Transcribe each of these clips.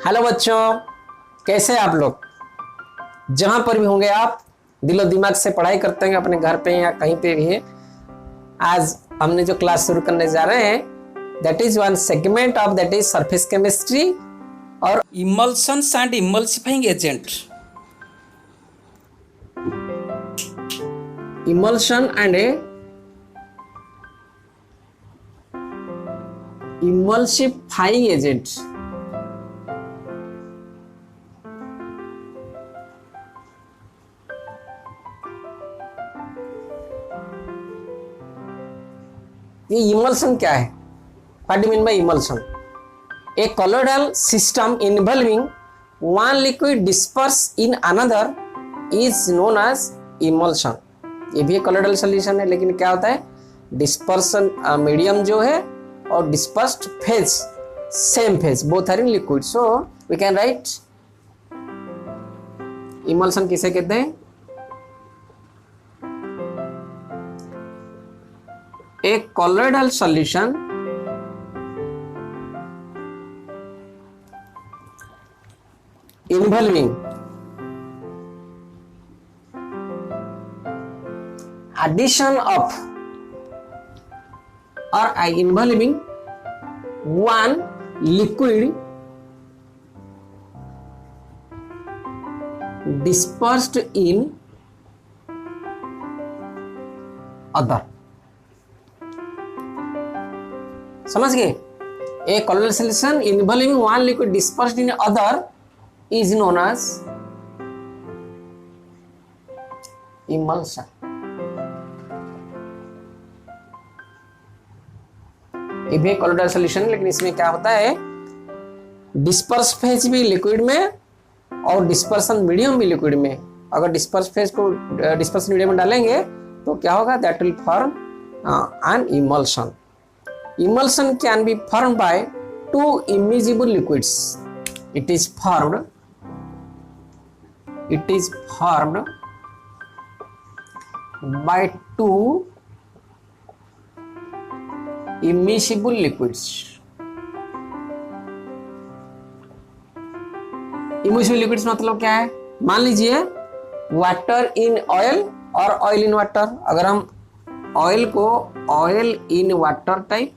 Hello बच्चों, कैसे आप लोग? जहां पर भी होंगे आप दिलो दिमाग से पढ़ाई करते हैं अपने घर पे या कहीं पे भी है। आज हमने जो क्लास शुरू करने जा रहे हैं that is one segment of that is surface chemistry और Emulsions and emulsifying agent. Emulsion and emulsifying agent. ये इमल्शन क्या है? What do mean by emulsion? A colloidal system involving one liquid dispersed in another is known as emulsion। ये भी एक colloidal solution है, लेकिन क्या होता है dispersion medium जो है और dispersed phase same phase both are in liquid, so we can write emulsion किसे कहते हैं? A colloidal solution involving addition of or involving one liquid dispersed in other। समझ गए? A colloidal solution involving one liquid dispersed in other is known as emulsion। ये भी colloidal solution है, लेकिन इसमें क्या होता है डिस्पर्स फेज भी लिक्विड में और डिस्पर्सन मीडियम भी लिक्विड में। अगर डिस्पर्स फेज को डिस्पर्सन मीडियम में डालेंगे तो क्या होगा? That will form an emulsion. Emulsion can be form by two immiscible liquids. It is formed by two immiscible liquids। Immiscible liquids मतलब क्या है? मान लीजिए वाटर इन ऑयल और ऑयल इन वाटर। अगर हम ऑयल को oil in water type,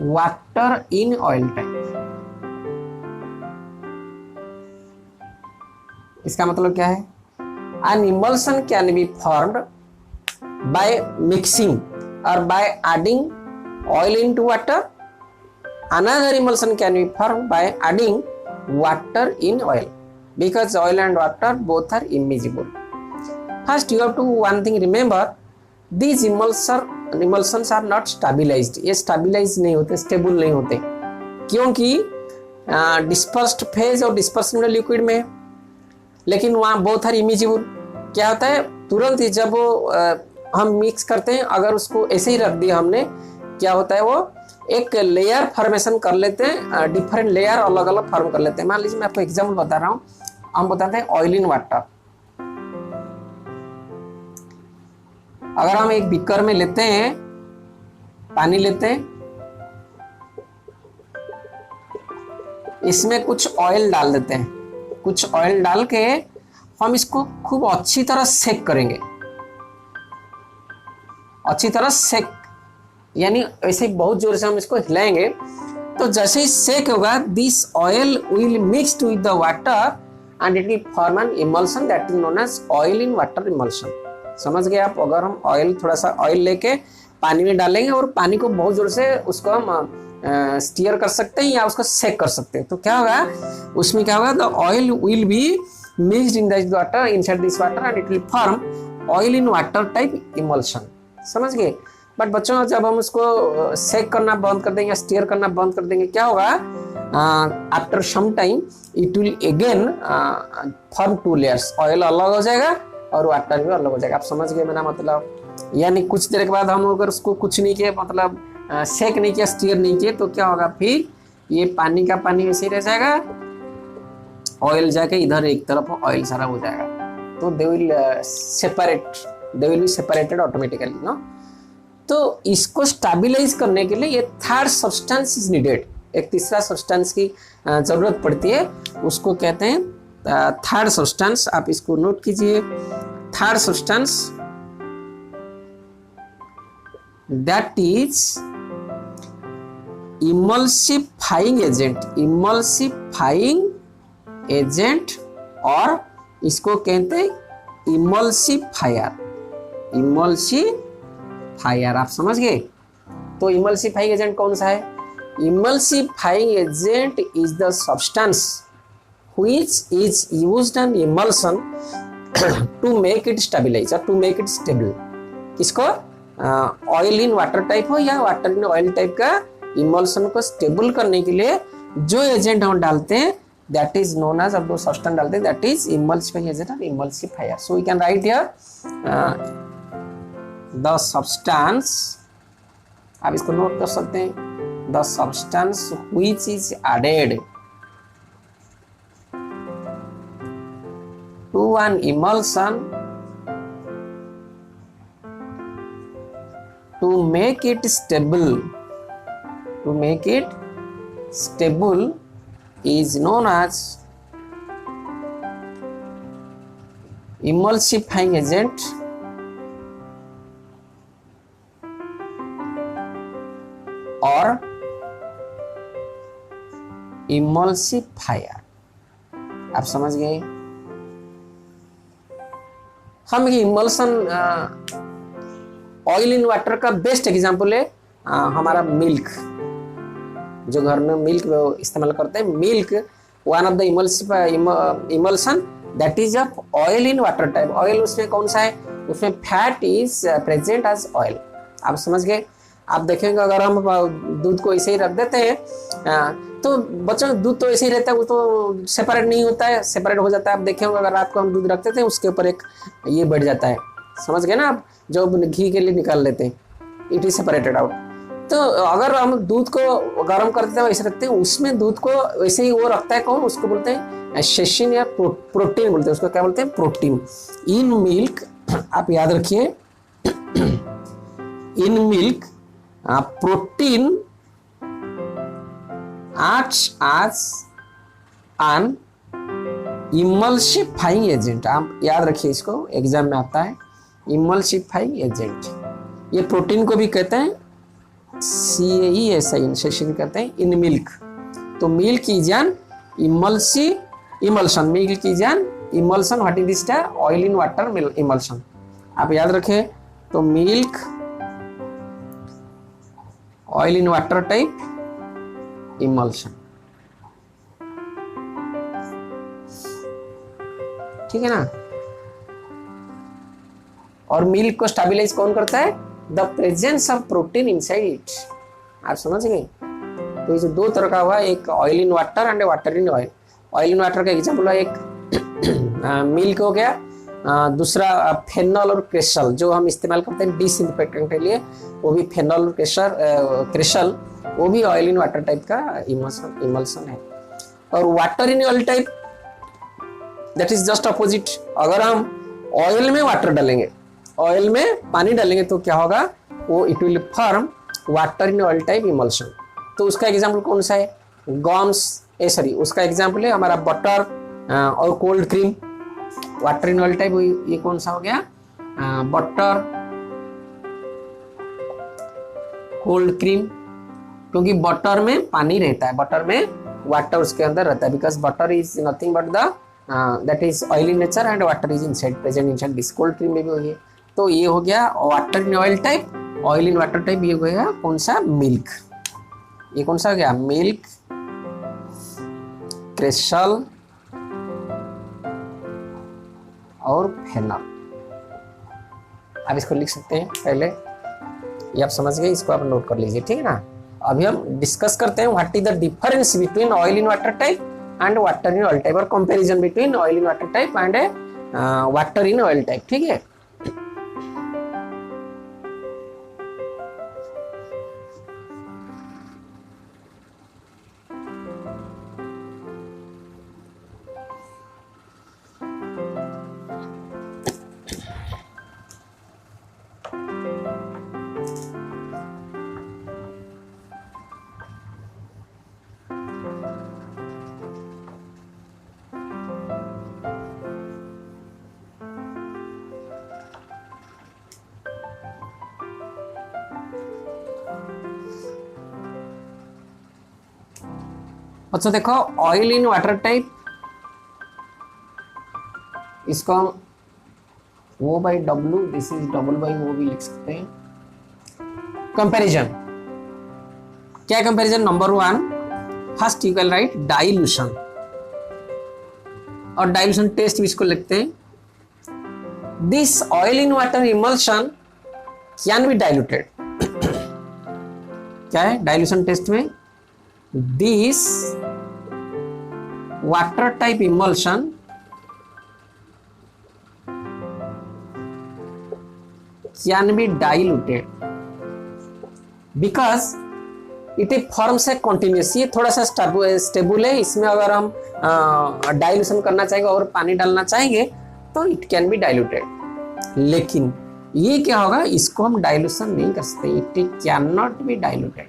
water in oil type, इसका मतलब क्या है? N emulsion can be formed by mixing और by adding oil into water. Another emulsion can be formed by adding water in oil because oil and water both are immiscible। First you have to one thing remember, these emulsions are not stabilized। ये stabilize नहीं होते, stable नहीं होते, क्योंकि dispersed phase और dispersion liquid में, लेकिन वहाँ both are immiscible। क्या होता है? तुरंत ही जब हम मिक्स करते हैं, अगर उसको ऐसे ही रख दिया हमने, क्या होता है वो एक लेयर फॉर्मेशन कर लेते हैं, डिफरेंट लेयर अलग अलग फॉर्म कर लेते हैं। मान लीजिए मैं आपको एग्जांपल बता रहा हूँ, हम बताते हैं ऑयल इन वाटर। अगर हम एक बीकर में लेते हैं, पानी लेते हैं, इसमें कुछ ऑयल डाल देते हैं, कुछ ऑयल डाल के हम इसको खूब अच्छी तरह सेक करेंगे। अच्छी तरह सेक यानी ऐसे बहुत जोर से हम इसको हिलाएंगे, तो जैसे ही सेक होगा this oil will mixed with the water and it will form an emulsion that is known as oil in water emulsion. समझ गए आप? अगर हम ऑयल, थोड़ा सा ऑयल लेके पानी में डालेंगे और पानी को बहुत जोर से उसको हम स्टीयर कर सकते हैं या उसको सेक कर सकते हैं, तो क्या होगा उसमें? क्या होगा? The oil will be mixed in this water, inside this water and it will form oil in water type emulsion. समझ गए? बट बच्चों जब हम उसको सेक करना बंद कर देंगे या स्टीयर करना बंद कर देंगे, क्या होगा? After some time it will again form two layers. Oil अलग हो जाएगा और वाटर भी अलग हो जाएगा। आप समझ गए मेरा मतलब? यानी कुछ देर के बाद हम अगर उसको कुछ नहीं किए, मतलब सेक नहीं किया, स्टीयर नहीं किए, तो क्या होगा? फिर ये पानी का पानी वैसे ही रह जाएगा, ऑयल जाके इधर एक तरफ ऑयल सारा हो जाएगा, तो they will be separated automatically, no? तो इसको स्टेबलाइज करने के लिए ये थर्ड सब्सटेंस इज नीडेड, एक तीसरा सब्सटेंस की जरूरत पड़ती है, उसको कहते हैं थर्ड सब्सटेंस। आप इसको नोट कीजिए, third substance that is emulsifying agent, emulsifying agent, और इसको कहते हैं इमल्सिफायर, इमल्सिफायर। आप समझ गए? तो इमल्सिफाइंग एजेंट कौन सा है? Emulsifying agent is the substance which is used in emulsion to make it stabilise और टू मेक इट स्टेबल। किसको? ऑयल इन वाटर टाइप हो या वाटर इन ऑयल टाइप का इमल्सन को स्टेबल करने के लिए जो एजेंट हम डालते हैं that is known as, अब दो सब्सटेंस डालते हैं, that is emulsifying agent or emulsifier. So we can write here the substance, आप इसको नोट कर सकते हैं, the substance which is added to an emulsion to make it stable, is known as emulsifying agent or emulsifier। आप समझ गए? हम ये इमल्सन ऑयल इन वाटर का बेस्ट एग्जांपल है हमारा मिल्क, जो घर में मिल्क इस्तेमाल करते हैं, milk one of the emulsion that is of oil in water type. Oil उसमें कौन सा है? उसमें fat is present as oil. आप समझ गए? आप देखेंगे अगर हम दूध को ऐसे ही रख देते हैं तो बच्चों दूध तो ऐसे ही रहता है, वो तो सेपरेट नहीं होता है, सेपरेट हो जाता है। आप देखेंगे अगर रात को हम दूध रखते थे उसके ऊपर एक ये बैठ जाता है, समझ गए ना आप, जो घी के लिए निकाल लेते हैं, इट इज सेपरेटेड आउट। तो अगर हम दूध को गर्म करते हैं वैसे रखते हैं, उसमें दूध को वैसे ही वो रखता है कौन? उसको बोलते हैं सेशिन या प्रोटीन बोलते हैं, उसको क्या बोलते हैं? प्रोटीन। इन मिल्क, आप याद रखिए, in milk protein acts as an emulsifying agent. आप याद रखिए, इसको एग्जाम में आता है, emulsifying एजेंट। ये प्रोटीन को भी कहते हैं CAESIN, सेशन कहते हैं इन मिल्क। तो milk is an emulsion, milk is an emulsion. What is this? Oil in water emulsion. आप याद रखें, तो milk oil in water type emulsion, ठीक है ना? और मिल्क को स्टेबलाइज कौन करता है? The presence of protein inside it. आप समझ गए? तो इसे दो तरह का हुआ, एक oil in water and water in oil. Oil in water का एग्जाम्पल हुआ एक मिल्क हो गया, दूसरा फेनॉल और क्रेसल जो हम इस्तेमाल करते हैं डिसइंफेक्टेंट के लिए, वो भी फेनॉल और क्रेसल वो भी ऑयल इन वाटर टाइप का इमल्सन है। और water in oil type that is just opposite. अगर हम ऑयल में वाटर डालेंगे, ऑयल में पानी डालेंगे तो क्या होगा? वो it will form water in oil type emulsion. तो उसका एग्जाम्पल कौन सा है? उसका एग्जाम्पल है हमारा बटर और cold cream. Water in oil type ये कौन सा हो गया? बटर, कोल्ड क्रीम, क्योंकि बटर में पानी रहता है, बटर में वाटर उसके अंदर रहता है, because butter is nothing but the that is oil in nature and water is inside, present inside this. Cold cream में भी वही है। तो ये हो गया water in oil type, oil in water type. ये हो गया कौन सा? मिल्क। ये कौन सा हो गया? मिल्क, क्रेसल और फेनॉल। आप इसको लिख सकते हैं पहले, ये आप समझ गए, इसको आप नोट कर लीजिए, ठीक है ना? अभी हम डिस्कस करते हैं what is the difference between oil in water type and water in oil type, और comparison between oil in water type and water in oil type, ठीक है? अच्छा देखो ऑयल इन वाटर टाइप, इसको हम O by W, this is double by O भी लिख सकते हैं। कंपैरिजन, क्या comparison? Number 1, first you can write dilution, और डाइल्यूशन टेस्ट भी इसको लिखते हैं। This oil in water emulsion can be diluted. क्या है डाइल्यूशन टेस्ट में? This water type emulsion can be diluted because it forms a continuous। ये थोड़ा सा स्टेबल है, इसमें अगर हम डाइल्यूशन करना चाहेंगे और पानी डालना चाहेंगे तो इट कैन बी डाइल्यूटेड। लेकिन ये क्या होगा, इसको हम डाइल्यूशन नहीं कर सकते, it can not be diluted.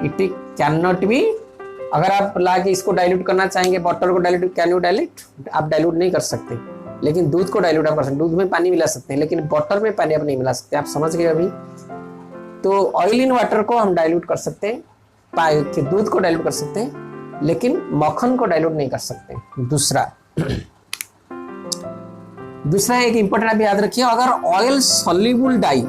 It can not be, अगर आप ला के इसको डाइल्यूट करना चाहेंगे, वाटर को डाइल्यूट, कैन यू डाइल्यूट? आप डाइल्यूट नहीं कर सकते। लेकिन दूध को डाइल्यूट आप कर सकते हैं, दूध में पानी मिला सकते हैं, लेकिन वाटर में पानी आप नहीं मिला सकते। आप समझ गए अभी? तो ऑयल इन वाटर को हम डाइल्यूट कर सकते हैं, दूध को डाइल्यूट कर सकते हैं, लेकिन मक्खन को डाइल्यूट नहीं कर सकते। दूसरा एक इंपॉर्टेंट आप याद रखिए, अगर oil soluble dye,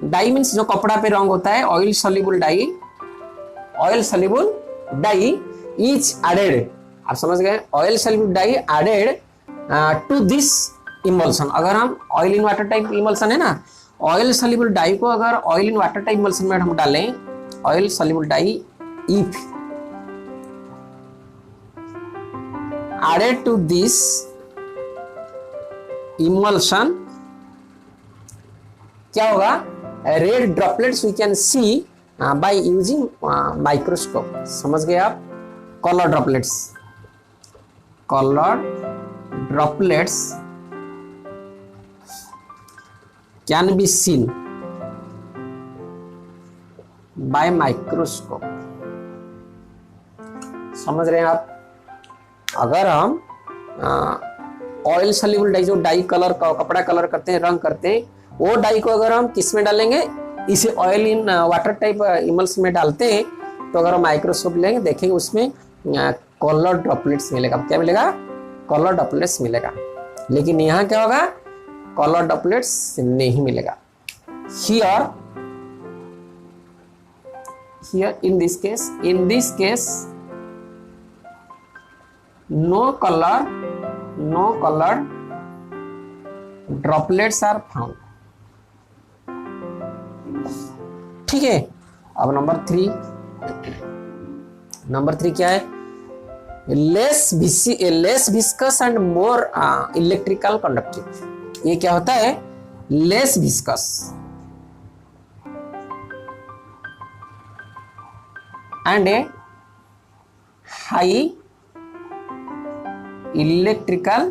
dye means जो कपड़ा पे रंग होता है, oil soluble dye, oil soluble dye is added, आप समझ गए, oil soluble dye added to this emulsion. अगर हम oil in water type emulsion है ना, ऑयल सॉल्युबल डाई को अगर oil in water type emulsion में हम डालें, oil soluble dye if added to this emulsion, क्या होगा? Red droplets we can C by using microscope. समझ गए आप? Colour droplets, colored droplets can be seen by microscope। समझ रहे हैं आप? अगर हम ऑयल सॉल्युबल डाई, जो डाई कलर का कपड़ा कलर करते हैं, रंग करते हैं, वो डाई को अगर हम किस में डालेंगे, इसे ऑयल इन वाटर टाइप इमल्स में डालते हैं, तो अगर हम माइक्रोस्कोप लेंगे देखेंगे उसमें कलर ड्रॉपलेट्स मिलेगा। क्या मिलेगा? कलर ड्रॉपलेट्स मिलेगा। लेकिन यहां क्या होगा? कलर ड्रॉपलेट्स नहीं मिलेगा। Here in this case no color droplets are found। ठीक है, अब नंबर 3 क्या है? Less viscous and more electrical conductive. ये क्या होता है? Less viscous and A high electrical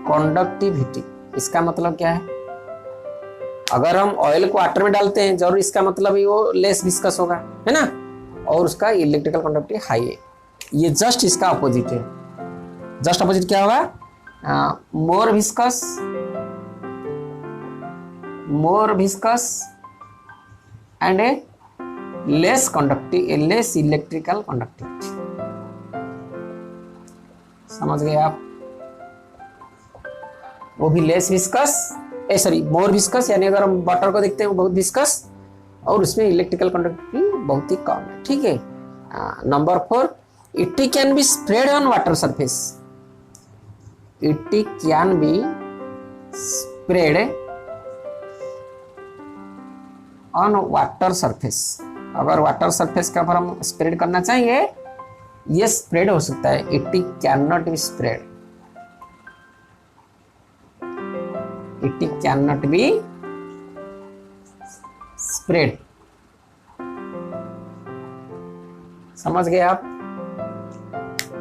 conductivity. इसका मतलब क्या है? अगर हम ऑयल को वाटर में डालते हैं, जरूर इसका मतलब ही वो लेस विस्कस होगा, है ना, और उसका इलेक्ट्रिकल कंडक्टिविटी हाई है। ये जस्ट इसका अपोजिट है। जस्ट अपोजिट क्या होगा? More viscous and A less electrical conductivity. समझ गए आप? वो भी लेस विस्कस, मोर विस्कस, यानी अगर हम वाटर को देखते हैं वो बहुत विस्कस, और उसमें इलेक्ट्रिकल कंडक्टिविटी बहुत ही कम है। ठीक है। Number 4, it can be spread on water surface. It can be spread on water surface. अगर वाटर सरफेस के ऊपर हम स्प्रेड करना चाहेंगे, ये स्प्रेड हो सकता है। It can not be spread. It cannot be spread। समझ गए आप?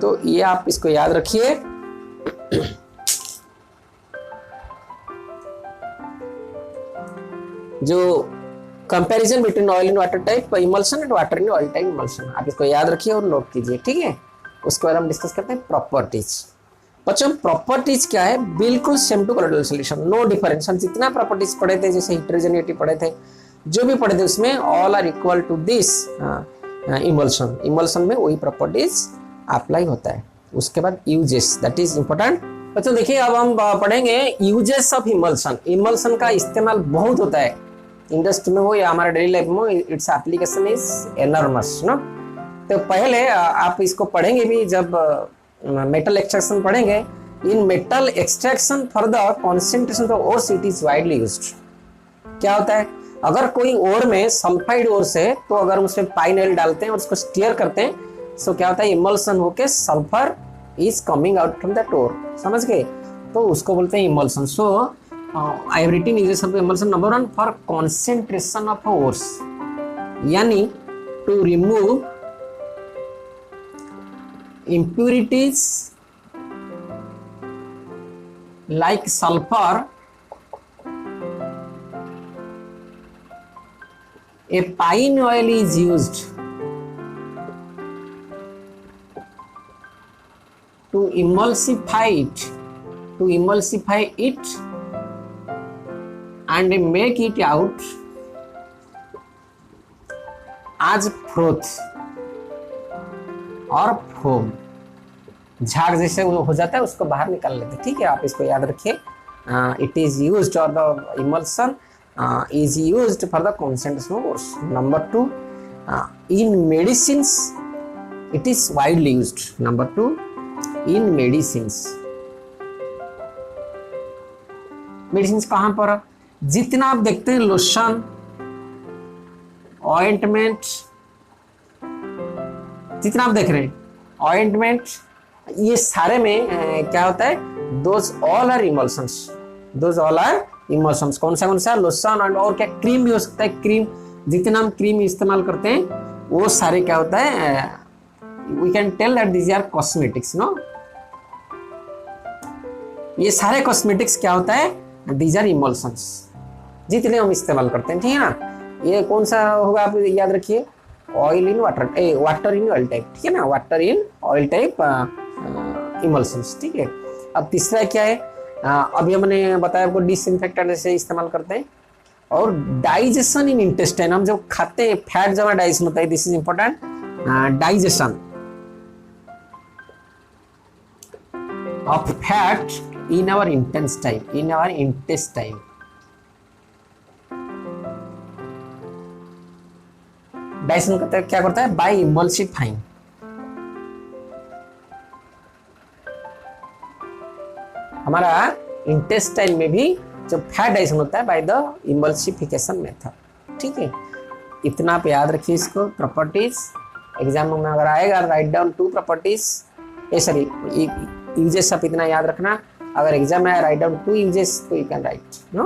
तो ये आप इसको याद रखिए। जो comparison between oil in water type emulsion and water in oil type emulsion, आप इसको याद रखिए और नोट कीजिए। ठीक है, उसके बाद हम डिस्कस करते हैं प्रॉपर्टीज। बच्चों प्रॉपर्टीज क्या है, बिल्कुल same to colloidal solution, no difference. हम जितना प्रॉपर्टीज पढ़े थे, जैसे हेटेरोजेनिटी पढ़े थे, जो भी पढ़े थे उसमें all are equal to this emulsion. Emulsion में वही प्रॉपर्टीज अप्लाई होता है। उसके बाद यूजेस, दैट इज इंपॉर्टेंट। बच्चों देखिए अब हम पढ़ेंगे यूजेस ऑफ इमल्शन। इमल्शन का इस्तेमाल बहुत होता है इंडस्ट्री में हो या हमारे डेली लाइफ में, its application is enormous no. तो पहले आप इसको पढ़ेंगे भी जब मेटल एक्सट्रैक्शन पढ़ेंगे। इन metal extraction for the concentration of ores it is widely used. क्या होता है, अगर कोई ओर में सल्फाइड ओर्स है तो अगर उसमें पाइन ऑयल डालते हैं और उसको स्टीयर करते हैं, सो क्या होता है, इमल्सन होके sulphur is coming out from that ore, समझ गए, तो उसको बोलते हैं emulsion. So I have written uses of emulsion. Number 1 for concentration of ores, यानी to remove impurities like sulfur, a pine oil is used to emulsify it and make it out as froth और foam. झाग जैसे हो जाता है उसको बाहर निकाल लेते हैं, ठीक है, आप इसको याद रखिए। इट इज यूज्ड और the emulsion is used for the concentration of ores. Number 2 in medicines it is widely used. Number 2 in medicines, medicines कहाँ पर, जितना आप देखते हैं लोशन, ऑइंटमेंट, जितना आप देख रहे हैं ऑइंटमेंट, ये सारे में क्या होता है, those all are emulsions, those all are emulsions. कौन सा लोशन और क्या, क्रीम भी हो सकता है। क्रीम, जितना हम क्रीम इस्तेमाल करते हैं वो सारे क्या होता है, we can tell that this are cosmetics no. ये सारे कॉस्मेटिक्स क्या होता है, दीज आर इमल्शंस, जितने हम इस्तेमाल करते हैं, ठीक है ना। ये कौन सा होगा आप याद रखिए, oil in water, water in oil type, ठीक है ना, water in oil type emulsions, ठीक है। अब तीसरा क्या है, अभी हमने बताया आपको डिसइंफेक्टेंट से इस्तेमाल करते हैं। और डाइजेशन इन इंटेस्टाइन, हम जब खाते हैं फैट जमा डाइजेशन होता है, this is important, digestion of fat in our intestine, digestion करता है, क्या करता है, बाय इमल्सिफाइंग। हमारा इंटेस्टाइन में भी जो फैट डाइजेशन होता है बाय द इमल्सिफिकेशन मेथड, ठीक है। इतना आप याद रखिए इसको, प्रॉपर्टीज एग्जाम में अगर आएगा, write down 2 properties, sorry uses आप इतना याद रखना। अगर एग्जाम में आया राइट डाउन 2 यूजेस, तो यू कैन राइट नो